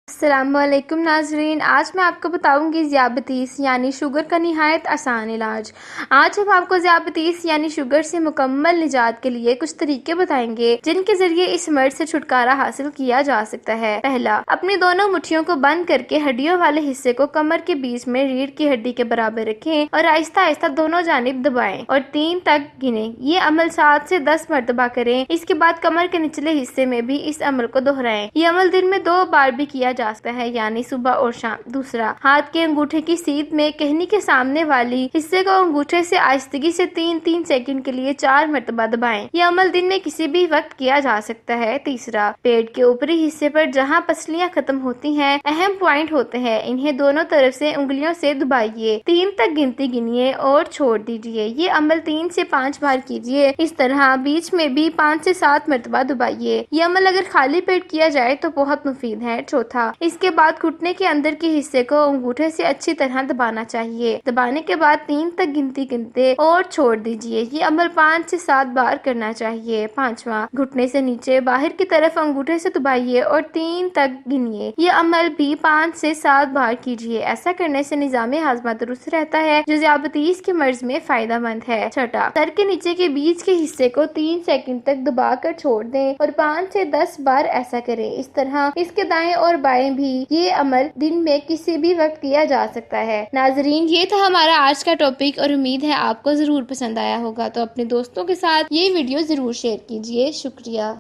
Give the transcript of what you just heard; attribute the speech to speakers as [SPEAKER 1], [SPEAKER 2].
[SPEAKER 1] अस्सलामुअलैकुम नाजरीन, आज मैं आपको बताऊंगी ज़ियाबतीस यानी शुगर का निहायत आसान इलाज। आज हम आपको ज़ियाबतीस यानी शुगर से मुकम्मल निजात के लिए कुछ तरीके बताएंगे जिनके जरिए इस मर्ज से छुटकारा हासिल किया जा सकता है। पहला, अपनी दोनों मुट्ठियों को बंद करके हड्डियों वाले हिस्से को कमर के बीच में रीढ़ की हड्डी के बराबर रखें और आहिस्ता आहिस्ता दोनों जानिब दबाएं और 3 तक गिनें। ये अमल 7 से 10 मरतबा करें। इसके बाद कमर के निचले हिस्से में भी इस अमल को दोहराएं। ये अमल दिन में 2 बार भी किया जा सकता है, यानी सुबह और शाम। दूसरा, हाथ के अंगूठे की सीध में कहनी के सामने वाली हिस्से को अंगूठे से आहिस्तगी से 3-3 सेकंड के लिए 4 मरतबा दबाएं। यह अमल दिन में किसी भी वक्त किया जा सकता है। तीसरा, पेट के ऊपरी हिस्से पर जहां पसलियां खत्म होती हैं, अहम पॉइंट होते हैं, इन्हें दोनों तरफ से उंगलियों से दबाइए। 3 तक गिनती गिनिए और छोड़ दीजिए। ये अमल 3 से 5 बार कीजिए। इस तरह बीच में भी 5 से 7 मरतबा दबाइए। ये अमल अगर खाली पेट किया जाए तो बहुत मुफीद है। चौथा, इसके बाद घुटने के अंदर के हिस्से को अंगूठे से अच्छी तरह दबाना चाहिए। दबाने के बाद 3 तक गिनती गिनते और छोड़ दीजिए। ये अमल 5 से 7 बार करना चाहिए। पांचवा, घुटने से नीचे बाहर की तरफ अंगूठे से दबाइए और 3 तक गिनिए। ये अमल भी 5 से 7 बार कीजिए। ऐसा करने से निजामे हाजमा दुरुस्त रहता है, जो ज़ियाबतीस के मर्ज में फायदेमंद है। छठा, सर के नीचे के बीच के हिस्से को 3 सेकंड तक दबाकर छोड़ दें और 5 से 10 बार ऐसा करें। इस तरह इसके दाएं और बाएं भी ये अमल दिन में किसी भी वक्त किया जा सकता है। नाजरीन, ये था हमारा आज का टॉपिक और उम्मीद है आपको जरूर पसंद आया होगा। तो अपने दोस्तों के साथ ये वीडियो जरूर शेयर कीजिए। शुक्रिया।